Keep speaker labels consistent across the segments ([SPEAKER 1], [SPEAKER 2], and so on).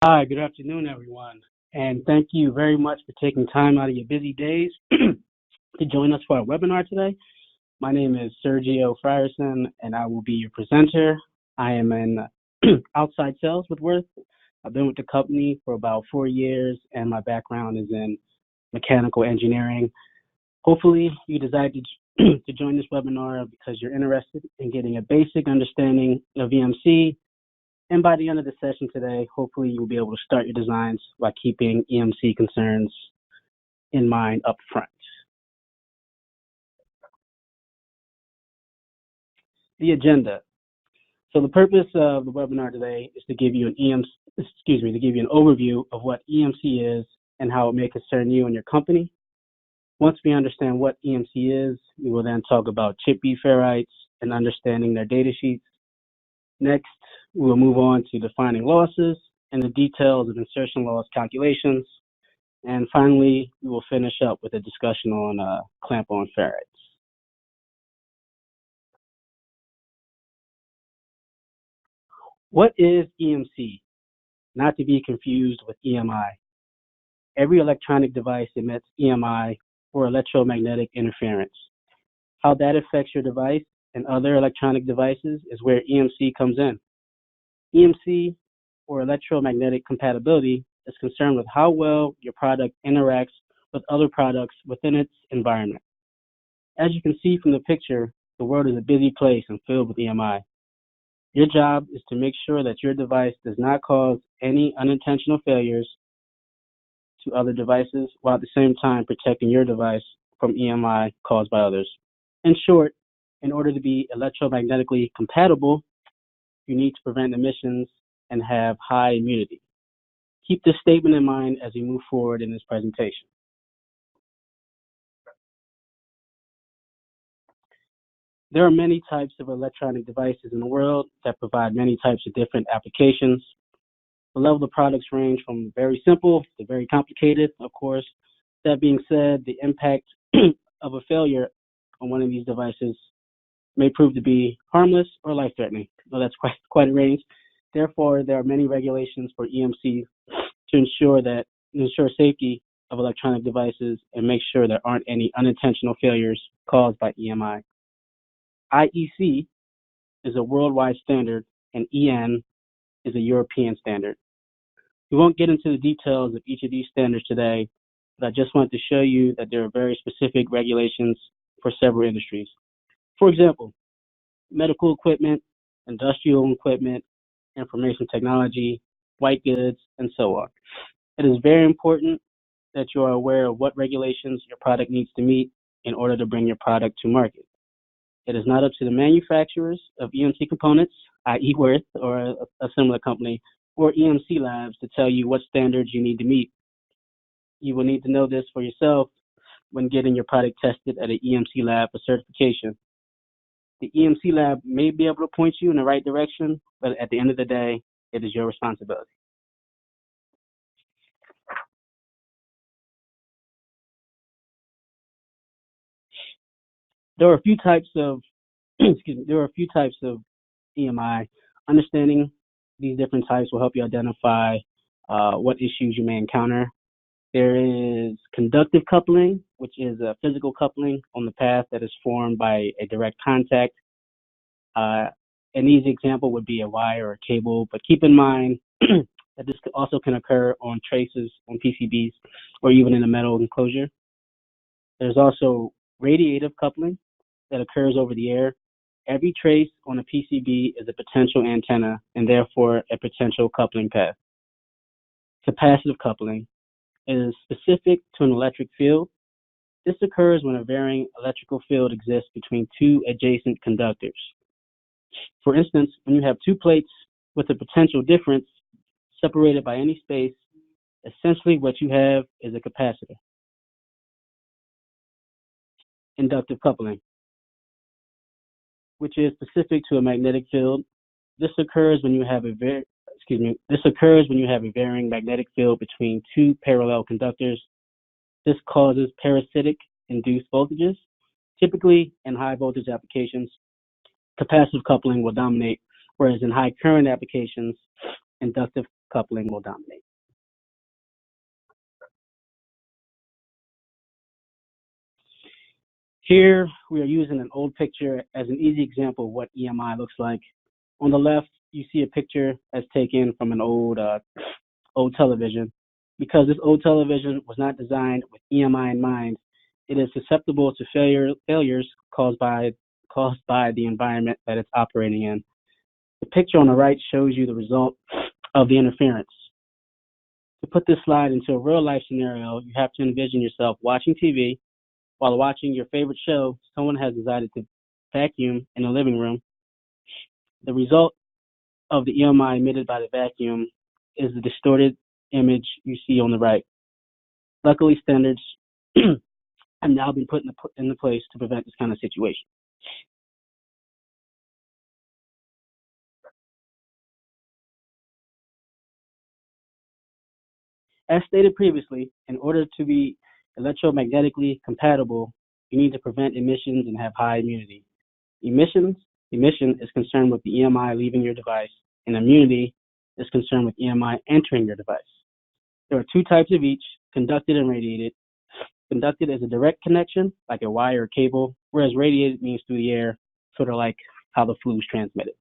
[SPEAKER 1] Hi, good afternoon, everyone. And thank you very much for taking time out of your busy days to join us for our webinar today. My name is Sergio Frierson, and I will be your presenter. I am in outside sales with Worth. I've been with the company for about 4 years, and my background is in mechanical engineering. Hopefully, you decided to join this webinar because you're interested in getting a basic understanding of EMC. And by the end of the session today, hopefully you'll be able to start your designs by keeping EMC concerns in mind up front. The agenda. So the purpose of the webinar today is to give you an overview of what EMC is and how it may concern you and your company. Once we understand what EMC is, we will then talk about chip bead ferrites and understanding their data sheets. Next, we will move on to defining losses and the details of insertion loss calculations. And finally, we will finish up with a discussion on clamp-on ferrites. What is EMC? Not to be confused with EMI. Every electronic device emits EMI, or electromagnetic interference. How that affects your device and other electronic devices is where EMC comes in. EMC, or electromagnetic compatibility, is concerned with how well your product interacts with other products within its environment. As you can see from the picture, the world is a busy place and filled with EMI. Your job is to make sure that your device does not cause any unintentional failures to other devices, while at the same time protecting your device from EMI caused by others. In short, in order to be electromagnetically compatible, you need to prevent emissions and have high immunity. Keep this statement in mind as we move forward in this presentation. There are many types of electronic devices in the world that provide many types of different applications. The level of products range from very simple to very complicated, of course. That being said, the impact of a failure on one of these devices may prove to be harmless or life-threatening. Well, that's quite a range. Therefore, there are many regulations for EMC to ensure safety of electronic devices and make sure there aren't any unintentional failures caused by EMI. IEC is a worldwide standard, and EN is a European standard. We won't get into the details of each of these standards today, but I just want to show you that there are very specific regulations for several industries. For example, medical equipment, industrial equipment, information technology, white goods, and so on. It is very important that you are aware of what regulations your product needs to meet in order to bring your product to market. It is not up to the manufacturers of EMC components, i.e. Worth or a similar company, or EMC labs to tell you what standards you need to meet. You will need to know this for yourself when getting your product tested at an EMC lab for certification. The EMC lab may be able to point you in the right direction, but at the end of the day, it is your responsibility. There are a few types of EMI. Understanding these different types will help you identify what issues you may encounter. There is conductive coupling, which is a physical coupling on the path that is formed by a direct contact. An easy example would be a wire or a cable, but keep in mind that this also can occur on traces on PCBs or even in a metal enclosure. There's also radiative coupling that occurs over the air. Every trace on a PCB is a potential antenna and therefore a potential coupling path. Capacitive coupling is specific to an electric field. This occurs when a varying electrical field exists between two adjacent conductors. For instance, when you have two plates with a potential difference separated by any space, essentially what you have is a capacitor. Inductive coupling, which is specific to a magnetic field. This occurs when you have a varying magnetic field between two parallel conductors. This causes parasitic induced voltages. Typically, in high voltage applications, capacitive coupling will dominate, whereas in high current applications, inductive coupling will dominate. Here, we are using an old picture as an easy example of what EMI looks like. On the left, you see a picture that's taken from an old television. Because this old television was not designed with EMI in mind, it is susceptible to failures caused by the environment that it's operating in. The picture on the right shows you the result of the interference. To put this slide into a real-life scenario, you have to envision yourself watching TV. While watching your favorite show, someone has decided to vacuum in the living room. The result of the EMI emitted by the vacuum is the distorted image you see on the right. Luckily, standards have now been put into place to prevent this kind of situation. As stated previously, in order to be electromagnetically compatible, you need to prevent emissions and have high immunity. Emission is concerned with the EMI leaving your device, and immunity is concerned with EMI entering your device. There are two types of each, conducted and radiated. Conducted is a direct connection, like a wire or cable, whereas radiated means through the air, sort of like how the flu is transmitted.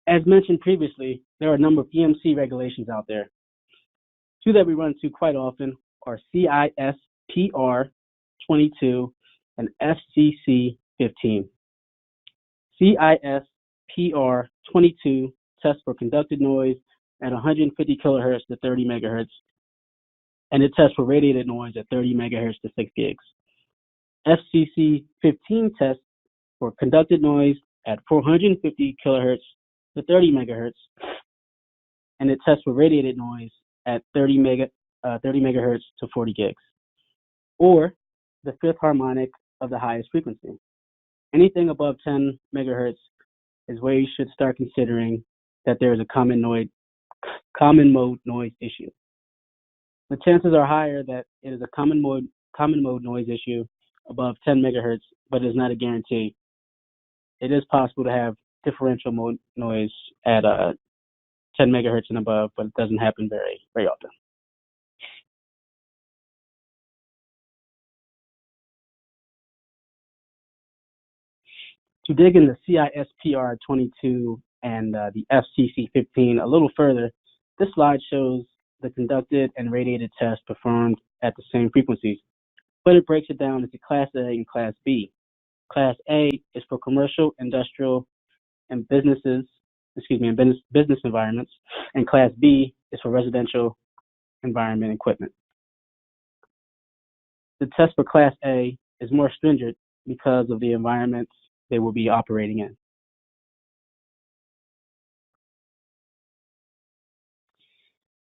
[SPEAKER 1] As mentioned previously, there are a number of EMC regulations out there. Two that we run into quite often are CISPR 22 and FCC 15. CISPR 22 tests for conducted noise at 150 kilohertz to 30 megahertz, and it tests for radiated noise at 30 megahertz to 6 gigs. FCC 15 tests for conducted noise at 450 kilohertz to 30 megahertz, and it tests for radiated noise at 30 megahertz to 40 gigs, or the fifth harmonic of the highest frequency. Anything above 10 megahertz is where you should start considering that there is a common mode noise issue. The chances are higher that it is a common mode noise issue above 10 megahertz, but it is not a guarantee. It is possible to have differential mode noise at 10 megahertz and above, but it doesn't happen very, very often. To dig into CISPR 22 and the FCC 15 a little further, this slide shows the conducted and radiated tests performed at the same frequencies, but it breaks it down into Class A and Class B. Class A is for commercial, industrial, and business environments, and Class B is for residential environment equipment. The test for Class A is more stringent because of the environments they will be operating in.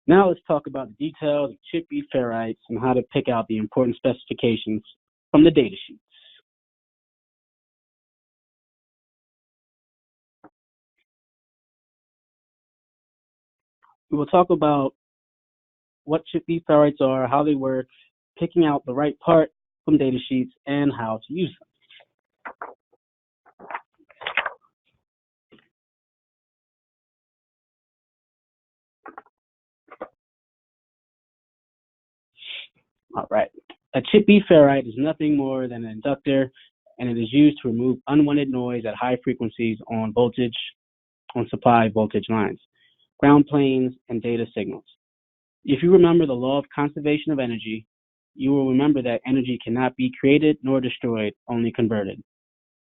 [SPEAKER 1] Now let's talk about the details of chip bead ferrites and how to pick out the important specifications from the data sheets. We will talk about what chip bead ferrites are, how they work, picking out the right part from data sheets, and how to use them. All right. A chip bead ferrite is nothing more than an inductor, and it is used to remove unwanted noise at high frequencies on supply voltage lines, ground planes, and data signals. If you remember the law of conservation of energy, you will remember that energy cannot be created nor destroyed, only converted.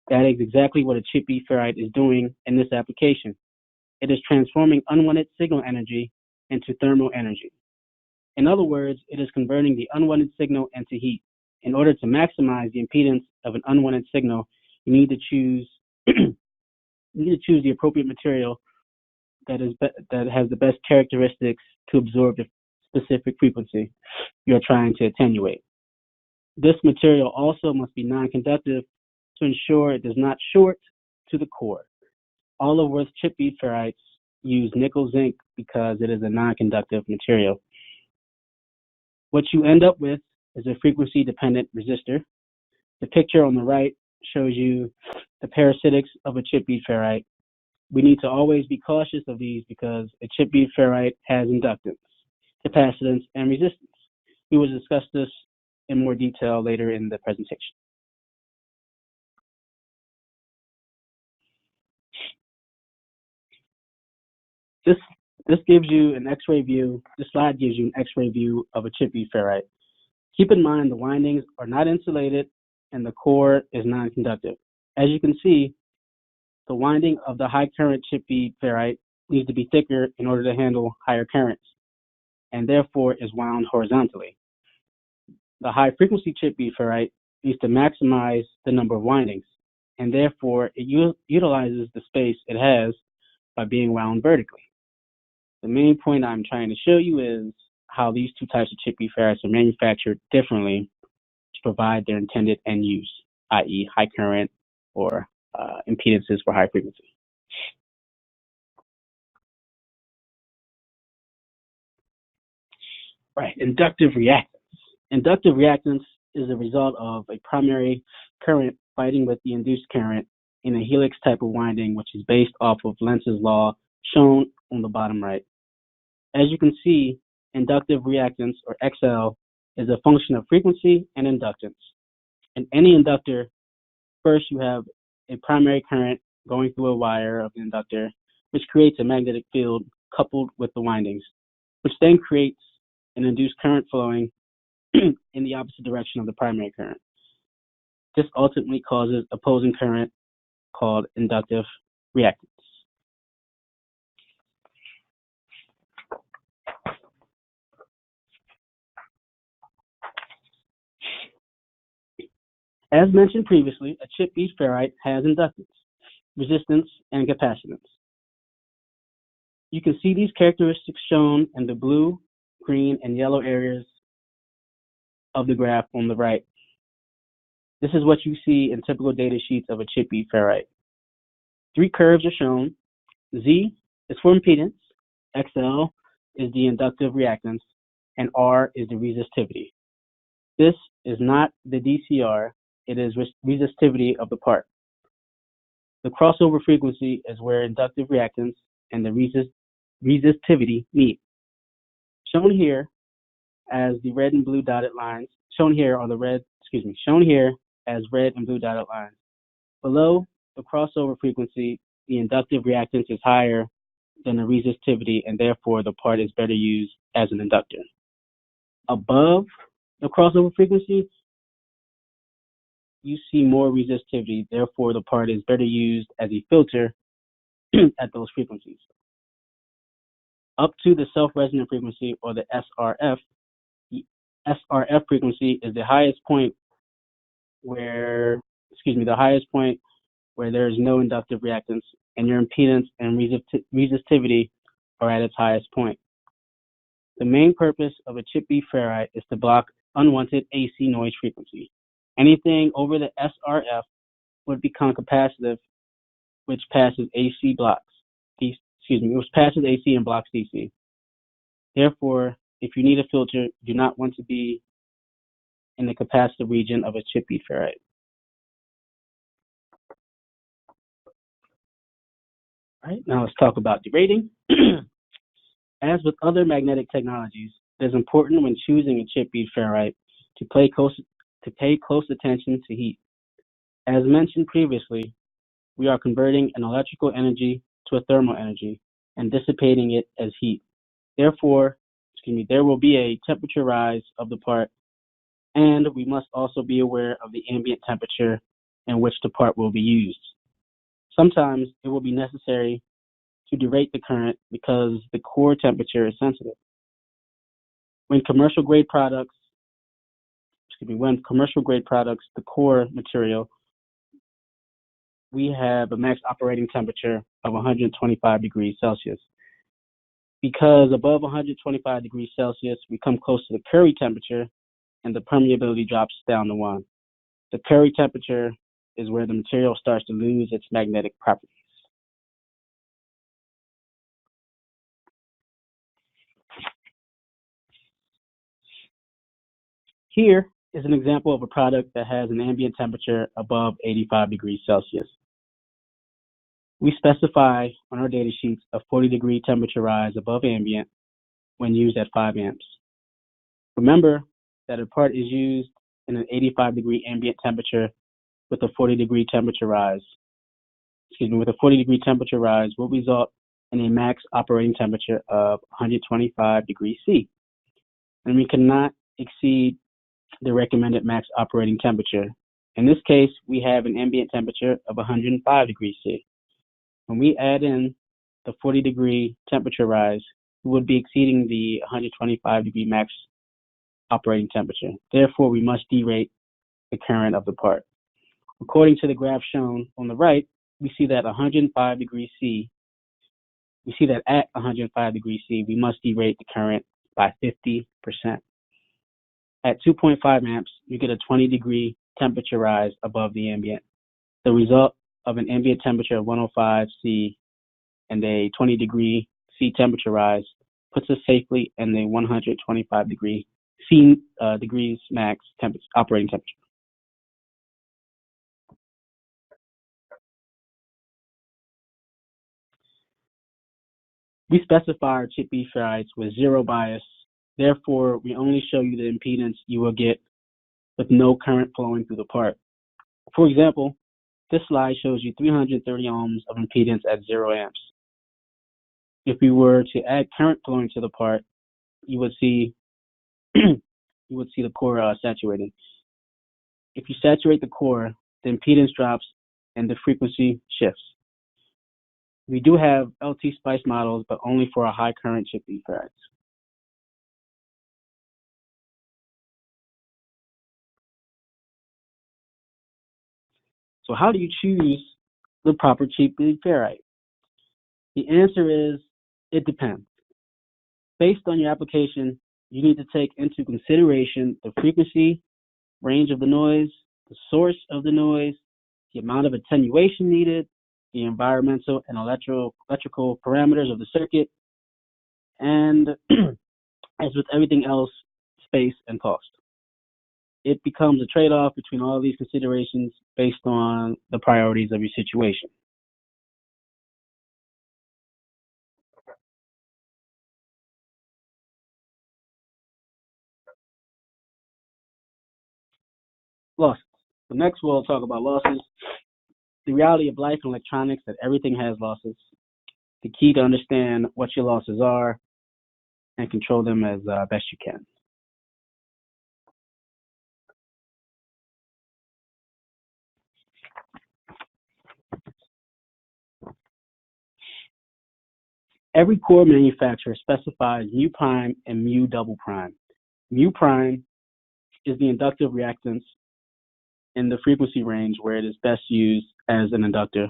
[SPEAKER 1] That is exactly what a chip bead ferrite is doing in this application. It is transforming unwanted signal energy into thermal energy. In other words, it is converting the unwanted signal into heat. In order to maximize the impedance of an unwanted signal, you need to choose the appropriate material that has the best characteristics to absorb the specific frequency you are trying to attenuate. This material also must be non-conductive to ensure it does not short to the core. All of Worth's chip bead ferrites use nickel zinc because it is a non-conductive material. What you end up with is a frequency-dependent resistor. The picture on the right shows you the parasitics of a chip bead ferrite. We need to always be cautious of these because a chip bead ferrite has inductance, capacitance, and resistance. We will discuss this in more detail later in the presentation. This gives you an X-ray view. This slide gives you an X-ray view of a chip bead ferrite. Keep in mind the windings are not insulated and the core is non-conductive. As you can see, the winding of the high current chip bead ferrite needs to be thicker in order to handle higher currents, and therefore is wound horizontally. The high frequency chip bead ferrite needs to maximize the number of windings, and therefore it utilizes the space it has by being wound vertically. The main point I'm trying to show you is how these two types of chip bead ferrites are manufactured differently to provide their intended end use, i.e. high current or impedances for high frequency. Right, inductive reactance. Inductive reactance is a result of a primary current fighting with the induced current in a helix type of winding, which is based off of Lenz's law shown on the bottom right. As you can see, inductive reactance, or XL, is a function of frequency and inductance. In any inductor, first you have a primary current going through a wire of the inductor, which creates a magnetic field coupled with the windings, which then creates an induced current flowing in the opposite direction of the primary current. This ultimately causes opposing current called inductive reactance. As mentioned previously, a chip bead ferrite has inductance, resistance, and capacitance. You can see these characteristics shown in the blue, green, and yellow areas of the graph on the right. This is what you see in typical data sheets of a chip bead ferrite. Three curves are shown. Z is for impedance, XL is the inductive reactance, and R is the resistivity. This is not the DCR, it is resistivity of the part. The crossover frequency is where inductive reactance and the resistivity meet. Shown here as the red and blue dotted lines, shown here as red and blue dotted lines. Below the crossover frequency, the inductive reactance is higher than the resistivity, and therefore the part is better used as an inductor. Above the crossover frequency, you see more resistivity, therefore the part is better used as a filter at those frequencies. Up to the self-resonant frequency, or the SRF frequency is the highest point where there is no inductive reactance, and your impedance and resistivity are at its highest point. The main purpose of a chip bead ferrite is to block unwanted AC noise frequency. Anything over the SRF would become capacitive, which passes AC and blocks DC. Therefore, if you need a filter, you do not want to be in the capacitive region of a chip bead ferrite. All right, now let's talk about derating. As with other magnetic technologies, it is important when choosing a chip bead ferrite to pay close attention to heat. As mentioned previously, we are converting an electrical energy to a thermal energy and dissipating it as heat. Therefore, there will be a temperature rise of the part, and we must also be aware of the ambient temperature in which the part will be used. Sometimes it will be necessary to derate the current because the core temperature is sensitive. When commercial grade products, the core material, we have a max operating temperature of 125 degrees Celsius. Because above 125 degrees Celsius, we come close to the Curie temperature and the permeability drops down to 1. The Curie temperature is where the material starts to lose its magnetic properties. Here is an example of a product that has an ambient temperature above 85 degrees Celsius. We specify on our data sheets a 40-degree temperature rise above ambient when used at 5 amps. Remember that a part is used in an 85-degree ambient temperature with a 40-degree temperature rise. With a 40-degree temperature rise will result in a max operating temperature of 125 degrees C. And we cannot exceed the recommended max operating temperature. In this case, we have an ambient temperature of 105 degrees C. When we add in the 40-degree temperature rise, we would be exceeding the 125-degree max operating temperature. Therefore, we must derate the current of the part. According to the graph shown on the right, we see that at 105 degrees C, we must derate the current by 50%. At 2.5 amps, you get a 20-degree temperature rise above the ambient. The result of an ambient temperature of 105 C and a 20-degree C temperature rise puts us safely in the 125 degrees max operating temperature. We specify our chip B ferrites with zero bias. Therefore, we only show you the impedance you will get with no current flowing through the part. For example, this slide shows you 330 ohms of impedance at 0 amps. If we were to add current flowing to the part, you would see the core saturating. If you saturate the core, the impedance drops and the frequency shifts. We do have LT spice models, but only for our high current chip B ferrites. So how do you choose the proper chip B ferrite? The answer is, it depends. Based on your application, you need to take into consideration the frequency, range of the noise, the source of the noise, the amount of attenuation needed, the environmental and electrical parameters of the circuit, and as with everything else, space and cost. It becomes a trade-off between all of these considerations based on the priorities of your situation. Losses. So next we'll talk about losses. The reality of life in electronics that everything has losses. The key to understand what your losses are and control them as best you can. Every core manufacturer specifies mu prime and mu double prime. Mu prime is the inductive reactance in the frequency range where it is best used as an inductor.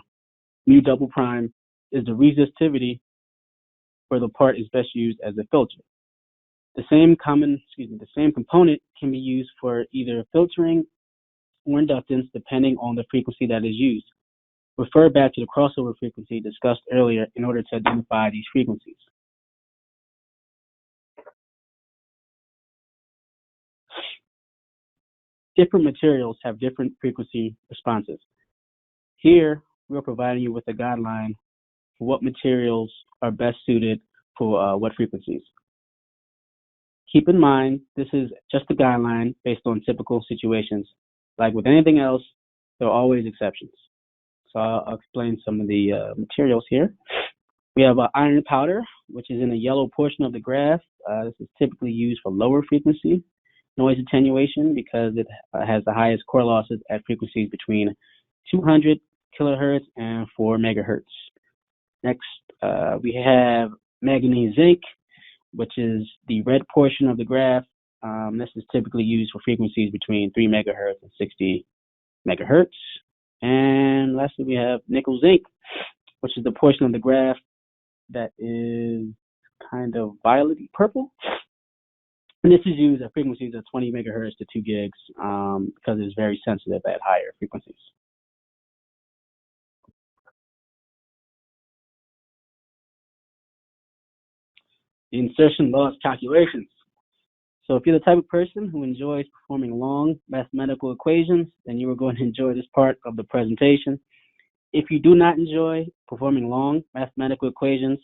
[SPEAKER 1] Mu double prime is the resistivity where the part is best used as a filter. The same component can be used for either filtering or inductance depending on the frequency that is used. Refer back to the crossover frequency discussed earlier in order to identify these frequencies. Different materials have different frequency responses. Here, we're providing you with a guideline for what materials are best suited for what frequencies. Keep in mind, this is just a guideline based on typical situations. Like with anything else, there are always exceptions. So I'll explain some of the materials here. We have iron powder, which is in the yellow portion of the graph. This is typically used for lower frequency noise attenuation because it has the highest core losses at frequencies between 200 kilohertz and 4 megahertz. Next, we have manganese zinc, which is the red portion of the graph. This is typically used for frequencies between 3 megahertz and 60 megahertz. And lastly, we have nickel zinc, which is the portion of the graph that is kind of violet-y purple. And this is used at frequencies of 20 megahertz to 2 gigs because it's very sensitive at higher frequencies. The insertion loss calculations. So if you're the type of person who enjoys performing long mathematical equations, then you are going to enjoy this part of the presentation. If you do not enjoy performing long mathematical equations,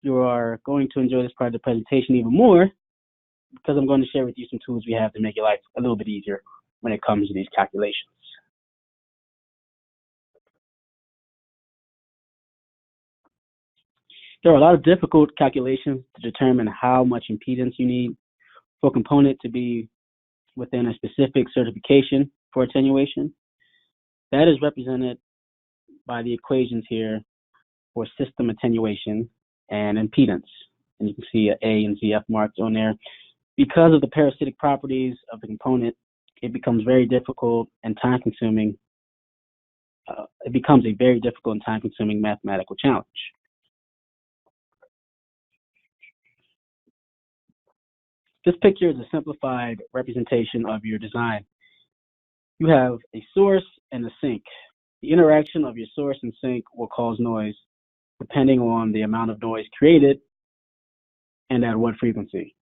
[SPEAKER 1] you are going to enjoy this part of the presentation even more, because I'm going to share with you some tools we have to make your life a little bit easier when it comes to these calculations. There are a lot of difficult calculations to determine how much impedance you need for a component to be within a specific certification for attenuation. That is represented by the equations here for system attenuation and impedance. And you can see an A and ZF marked on there. Because of the parasitic properties of the component, it becomes very difficult and time-consuming. It becomes a very difficult and time-consuming mathematical challenge. This picture is a simplified representation of your design. You have a source and a sink. The interaction of your source and sink will cause noise depending on the amount of noise created and at what frequency.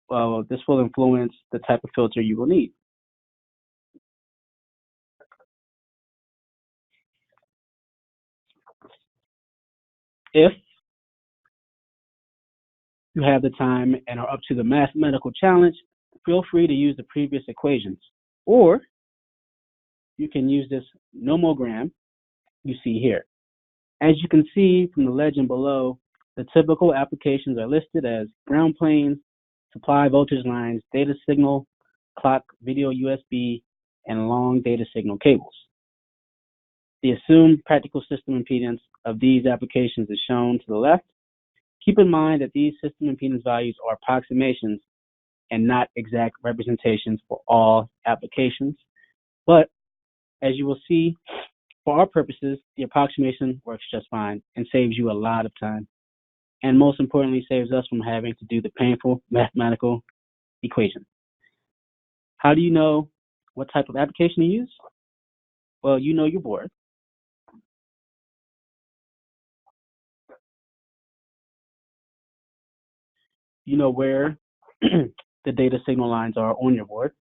[SPEAKER 1] Well, this will influence the type of filter you will need. If you have the time and are up to the mathematical challenge, feel free to use the previous equations, or you can use this nomogram you see here. As you can see from the legend below, the typical applications are listed as ground planes, supply voltage lines, data signal, clock, video USB, and long data signal cables. The assumed practical system impedance of these applications is shown to the left. Keep in mind that these system impedance values are approximations and not exact representations for all applications. But as you will see, for our purposes, the approximation works just fine and saves you a lot of time. And most importantly, saves us from having to do the painful mathematical equation. How do you know what type of application to use? Well, you know your board. You know where the data signal lines are on your board.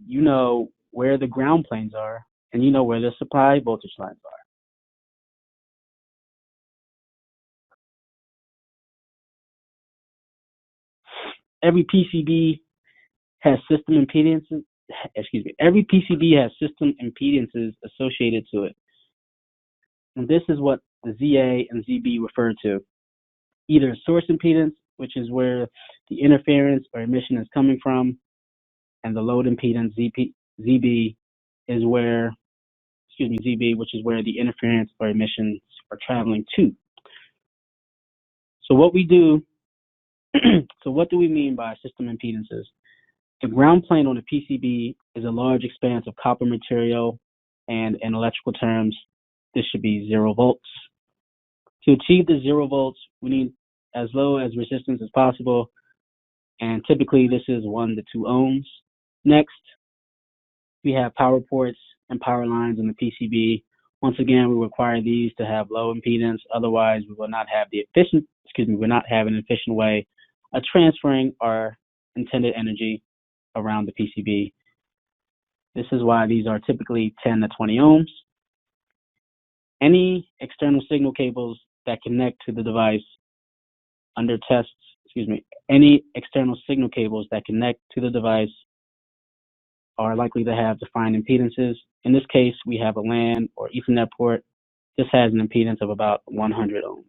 [SPEAKER 1] You know where the ground planes are, and you know where the supply voltage lines are. Every PCB has system impedances. Every PCB has system impedances associated to it. And this is what the ZA and ZB refer to. Either source impedance, which is where the interference or emission is coming from, and the load impedance, ZB, is where, ZB, which is where the interference or emissions are traveling to. So what we do, so what do we mean by system impedances? The ground plane on a PCB is a large expanse of copper material, and in electrical terms, this should be 0 volts. To achieve the 0 volts, we need as low as resistance as possible, and typically this is 1 to 2 ohms. Next, we have power ports and power lines in the PCB. Once again, we require these to have low impedance, otherwise we will not have an efficient way of transferring our intended energy around the PCB. This is why these are typically 10 to 20 ohms. Any external signal cables that connect to the device under tests, any external signal cables that connect to the device are likely to have defined impedances. In this case, we have a LAN or Ethernet port. This has an impedance of about 100 ohms.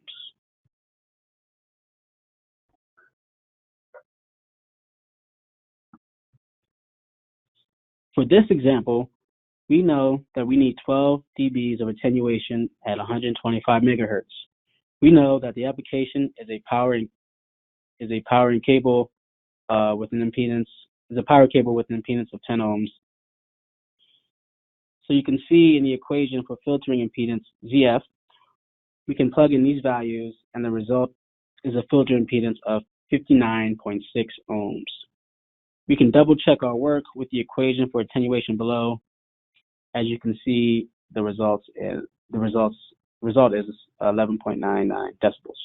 [SPEAKER 1] For this example, we know that we need 12 dBs of attenuation at 125 megahertz. We know that the application is a powering cable with an impedance, is a power cable with an impedance of 10 ohms. So you can see in the equation for filtering impedance, ZF, we can plug in these values and the result is a filter impedance of 59.6 ohms. We can double check our work with the equation for attenuation below. As you can see, the result is 11.99 decibels.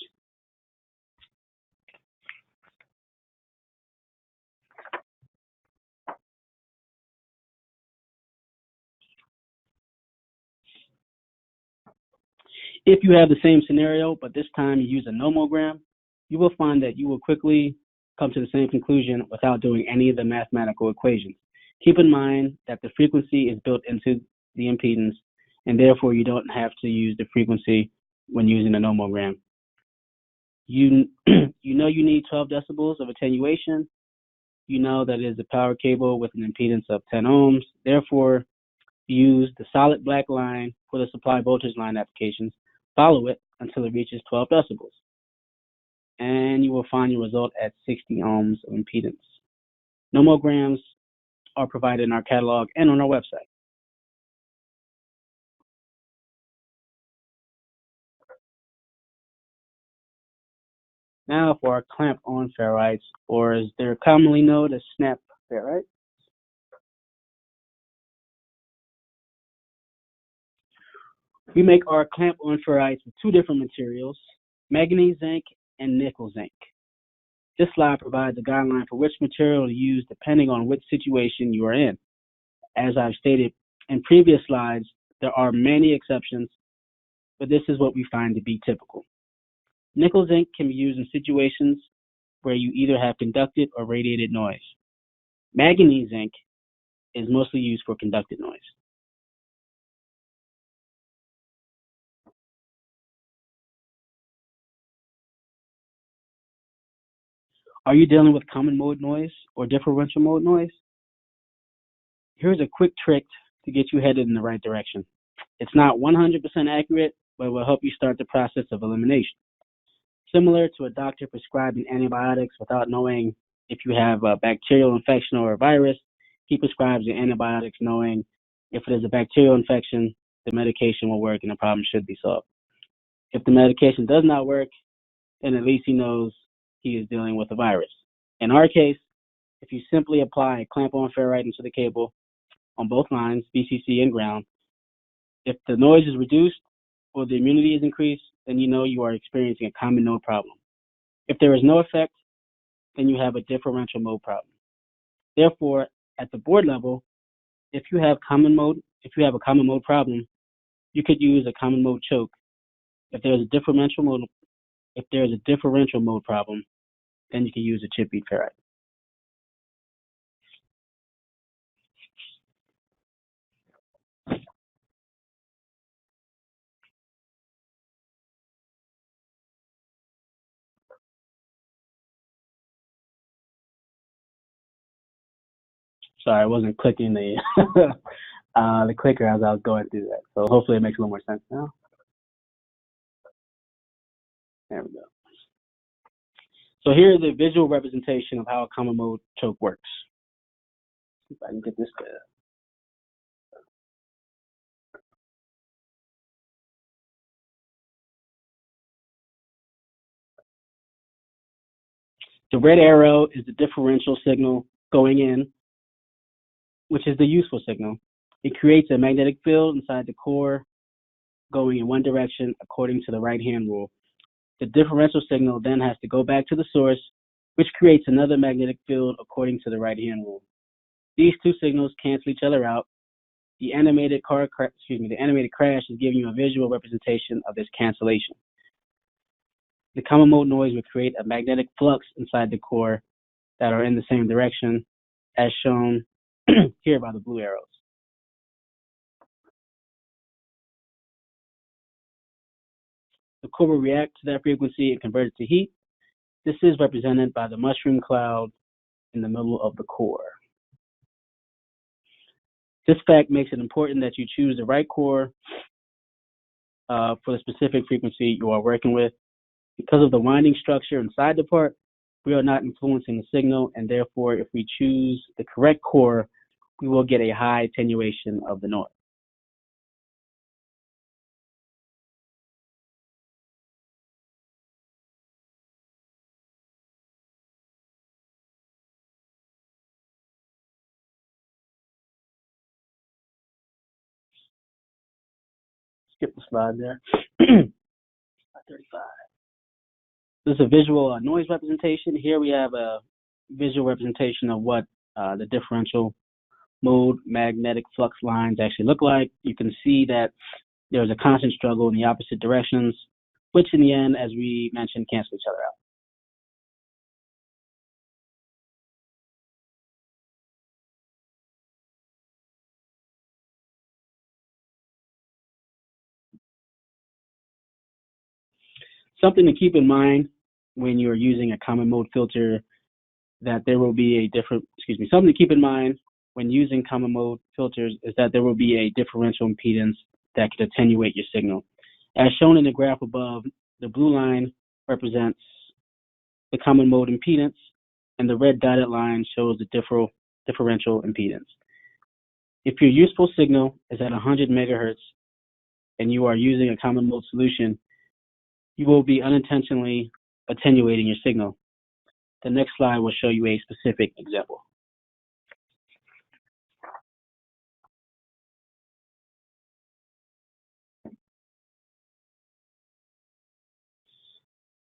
[SPEAKER 1] If you have the same scenario, but this time you use a nomogram, you will find that you will quickly come to the same conclusion without doing any of the mathematical equations. Keep in mind that the frequency is built into the impedance, and therefore you don't have to use the frequency when using a nomogram. You know you need 12 decibels of attenuation. You know that it is a power cable with an impedance of 10 ohms. Therefore, use the solid black line for the supply voltage line applications. Follow it until it reaches 12 decibels. And you will find your result at 60 ohms of impedance. Nomograms are provided in our catalog and on our website. Now for our clamp-on ferrites, or as they're commonly known as snap ferrites. We make our clamp-on ferrites with two different materials, manganese zinc and nickel zinc. This slide provides a guideline for which material to use depending on which situation you are in. As I've stated in previous slides, there are many exceptions, but this is what we find to be typical. Nickel zinc can be used in situations where you either have conducted or radiated noise. Manganese zinc is mostly used for conducted noise. Are you dealing with common mode noise or differential mode noise? Here's a quick trick to get you headed in the right direction. It's not 100% accurate, but it will help you start the process of elimination. Similar to a doctor prescribing antibiotics without knowing if you have a bacterial infection or a virus, he prescribes the antibiotics knowing if it is a bacterial infection, the medication will work and the problem should be solved. If the medication does not work, then at least he knows he is dealing with a virus. In our case, if you simply apply a clamp-on ferrite into the cable on both lines, VCC and ground, if the noise is reduced or the immunity is increased, then you know you are experiencing a common mode problem. If there is no effect, then you have a differential mode problem. Therefore, at the board level, if you have a common mode problem, you could use a common mode choke. If there is a differential mode problem, then you can use a chip bead ferrite. Sorry, I wasn't clicking the the clicker as I was going through that. So hopefully it makes a little more sense now. There we go. So here's a visual representation of how a common mode choke works. See if I can get this to. The red arrow is the differential signal going in, which is the useful signal. It creates a magnetic field inside the core going in one direction according to the right-hand rule. The differential signal then has to go back to the source, which creates another magnetic field according to the right-hand rule. These two signals cancel each other out. The animated crash is giving you a visual representation of this cancellation. The common mode noise will create a magnetic flux inside the core that are in the same direction, as shown here by the blue arrows. The core will react to that frequency and convert it to heat. This is represented by the mushroom cloud in the middle of the core. This fact makes it important that you choose the right core for the specific frequency you are working with. Because of the winding structure inside the part, we are not influencing the signal, and therefore, if we choose the correct core, we will get a high attenuation of the noise. Skip the slide there. 35. This is a visual noise representation. Here we have a visual representation of what the differential mode magnetic flux lines actually look like. You can see that there's a constant struggle in the opposite directions, which in the end, as we mentioned, cancel each other out. Something to keep in mind when you're using a common mode filter, that there will be a something to keep in mind when using common mode filters is that there will be a differential impedance that could attenuate your signal. As shown in the graph above, the blue line represents the common mode impedance, and the red dotted line shows the differential impedance. If your useful signal is at 100 megahertz and you are using a common mode solution, you will be unintentionally attenuating your signal. The next slide will show you a specific example.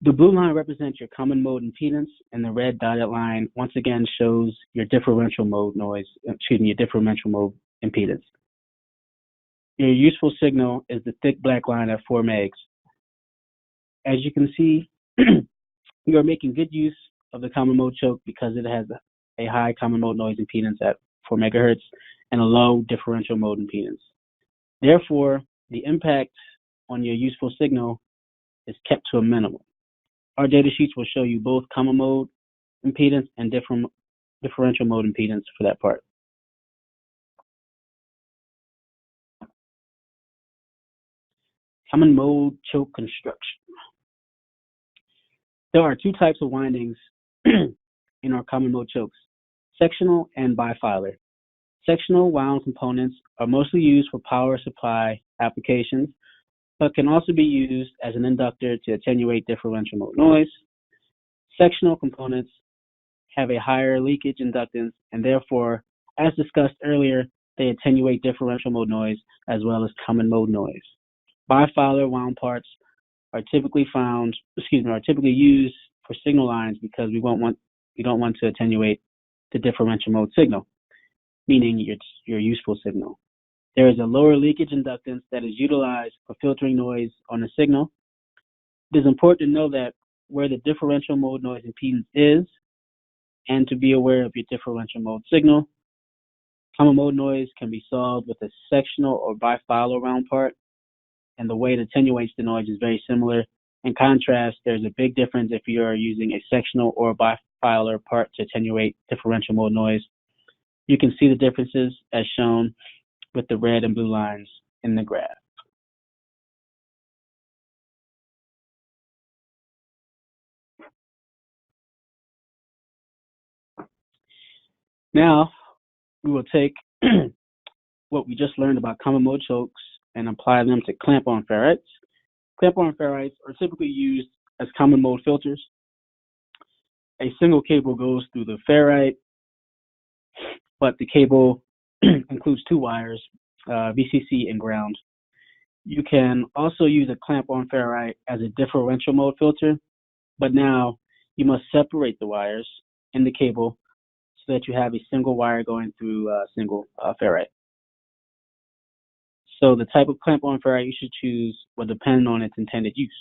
[SPEAKER 1] The blue line represents your common mode impedance, and the red dotted line once again shows your differential mode your differential mode impedance. Your useful signal is the thick black line at 4 megs. As you can see, you are making good use of the common mode choke because it has a high common mode noise impedance at 4 megahertz and a low differential mode impedance. Therefore, the impact on your useful signal is kept to a minimum. Our data sheets will show you both common mode impedance and differential mode impedance for that part. Common mode choke construction. There are two types of windings in our common mode chokes, sectional and bifilar. Sectional wound components are mostly used for power supply applications, but can also be used as an inductor to attenuate differential mode noise. Sectional components have a higher leakage inductance, and therefore, as discussed earlier, they attenuate differential mode noise as well as common mode noise. Bifilar wound parts are typically used for signal lines because we don't want to attenuate the differential mode signal, meaning your useful signal. There is a lower leakage inductance that is utilized for filtering noise on the signal. It is important to know that where the differential mode noise impedance is, and to be aware of your differential mode signal. Common mode noise can be solved with a sectional or bifilar wound part, and the way it attenuates the noise is very similar. In contrast, there's a big difference if you are using a sectional or bifilar part to attenuate differential mode noise. You can see the differences as shown with the red and blue lines in the graph. Now, we will take what we just learned about common mode chokes and apply them to clamp-on ferrites. Clamp-on ferrites are typically used as common mode filters. A single cable goes through the ferrite, but the cable includes two wires, VCC and ground. You can also use a clamp-on ferrite as a differential mode filter, but now you must separate the wires in the cable so that you have a single wire going through a single ferrite. So the type of clamp-on ferrite you should choose will depend on its intended use.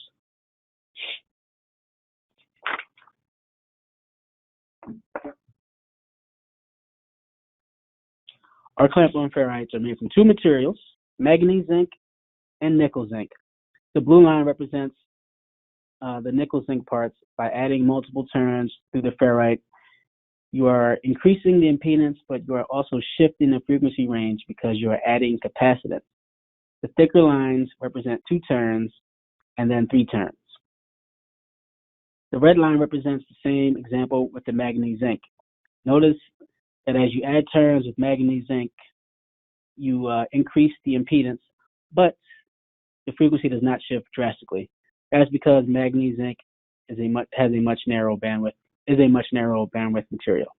[SPEAKER 1] Our clamp-on ferrites are made from two materials, manganese zinc and nickel zinc. The blue line represents the nickel zinc parts. By adding multiple turns through the ferrite, you are increasing the impedance, but you are also shifting the frequency range because you are adding capacitance. The thicker lines represent 2 turns and then 3 turns. The red line represents the same example with the manganese zinc. Notice that as you add turns with manganese zinc, you increase the impedance, but the frequency does not shift drastically. That's because manganese zinc has a much narrower bandwidth material.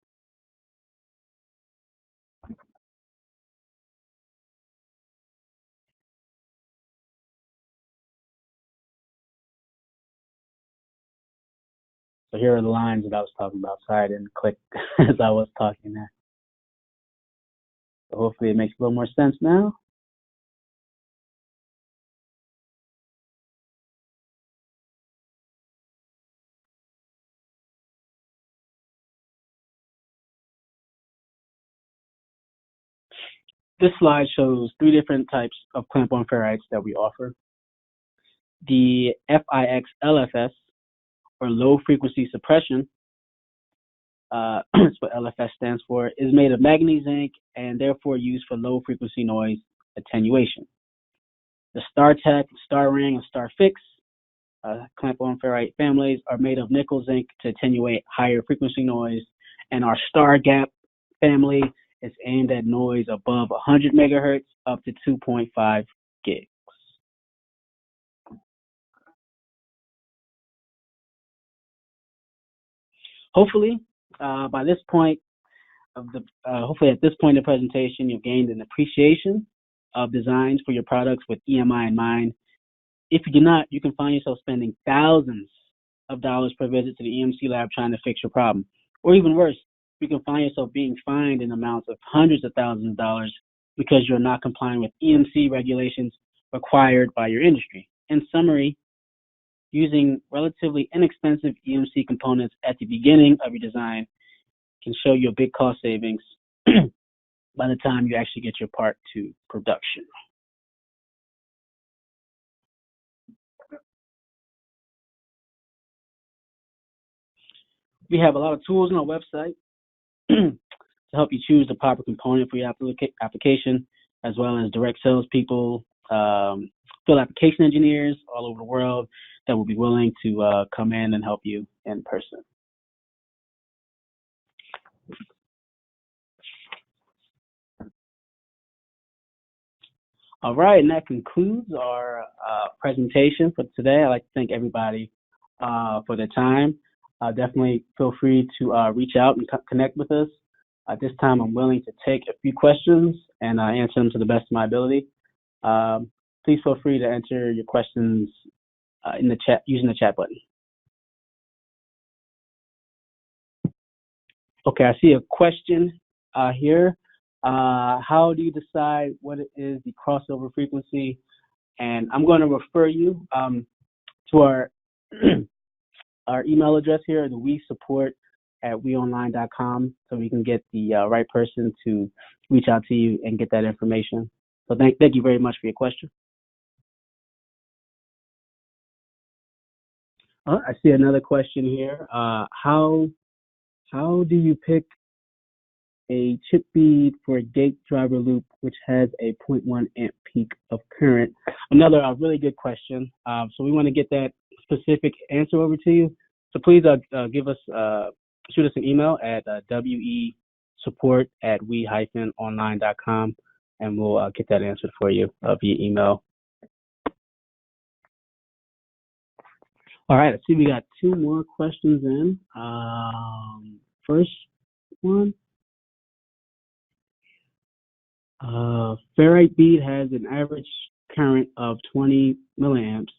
[SPEAKER 1] So here are the lines that I was talking about. Sorry I didn't click as I was talking there. So hopefully it makes a little more sense now. This slide shows 3 different types of clamp-on ferrites that we offer. The FIX-LFS, or low frequency suppression, that's what LFS stands for, is made of manganese zinc and therefore used for low frequency noise attenuation. The StarTech, Star Ring, and Star Fix clamp-on ferrite families are made of nickel zinc to attenuate higher frequency noise, and our Star Gap family is aimed at noise above 100 megahertz up to 2.5 gigs. Hopefully, by this point of the hopefully at this point in the presentation, you've gained an appreciation of designs for your products with EMI in mind. If you do not, you can find yourself spending thousands of dollars per visit to the EMC lab trying to fix your problem. Or even worse, you can find yourself being fined in amounts of hundreds of thousands of dollars because you're not complying with EMC regulations required by your industry. In summary, using relatively inexpensive EMC components at the beginning of your design can show you a big cost savings by the time you actually get your part to production. We have a lot of tools on our website to help you choose the proper component for your application, as well as direct salespeople, field application engineers all over the world that will be willing to come in and help you in person. All right, and that concludes our presentation for today. I'd like to thank everybody for their time. Definitely feel free to reach out and connect with us. At this time, I'm willing to take a few questions and answer them to the best of my ability. Please feel free to enter your questions in the chat using the chat button. Okay, I see a question here. How do you decide what is the crossover frequency? And I'm going to refer you to our our email address here, the wesupport@weonline.com, so we can get the right person to reach out to you and get that information. So thank you very much for your question. I see another question here. How do you pick a chip bead for a gate driver loop which has a 0.1 amp peak of current? Another really good question. So we want to get that specific answer over to you. So please shoot us an email at wesupport@we-online.com, and we'll get that answered for you via email. All right, I see we got 2 more questions in. First one. Ferrite bead has an average current of 20 milliamps,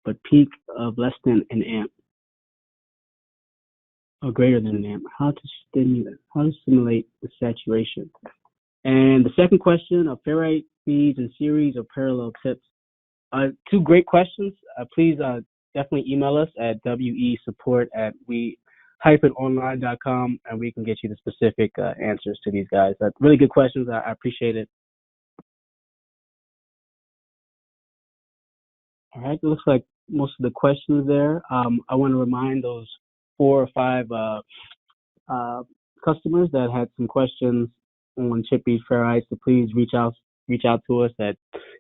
[SPEAKER 1] but peak of less than an amp, or greater than an amp. How to simulate the saturation? And the second question, of ferrite beads in series or parallel tips. 2 great questions. Please definitely email us at wesupport@we-online.com, and we can get you the specific answers to these guys. Really good questions. I appreciate it. All right, it looks like most of the questions there. I want to remind those 4 or 5 customers that had some questions on chip bead ferrites to please reach out to us at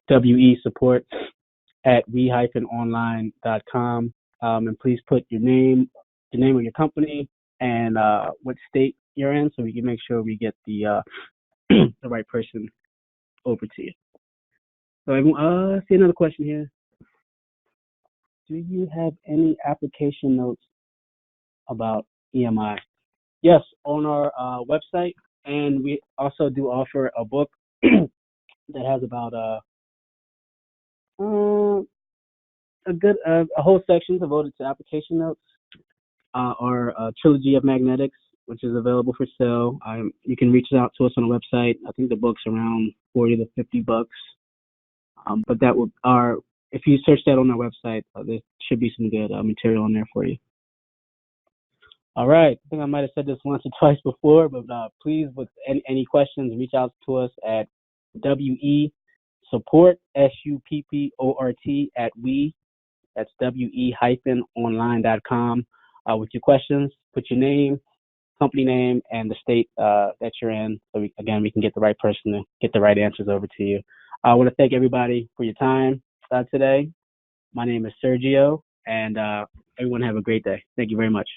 [SPEAKER 1] wesupport@we-online.com, and please put the name of your company and what state you're in, so we can make sure we get the the right person over to you. So I see another question here. Do you have any application notes about EMI? Yes, on our website, and we also do offer a book that has about a whole section devoted to application notes. Our trilogy of magnetics, which is available for sale. You can reach out to us on the website. I think the book's around $40 to $50. But if you search that on our website, there should be some good material on there for you. All right, I think I might have said this once or twice before, but please, with any questions, reach out to us at WE support, SUPPORT at we. That's we-online.com. With your questions, put your name, company name, and the state that you're in. So we can get the right person to get the right answers over to you. I want to thank everybody for your time today. My name is Sergio, and everyone have a great day. Thank you very much.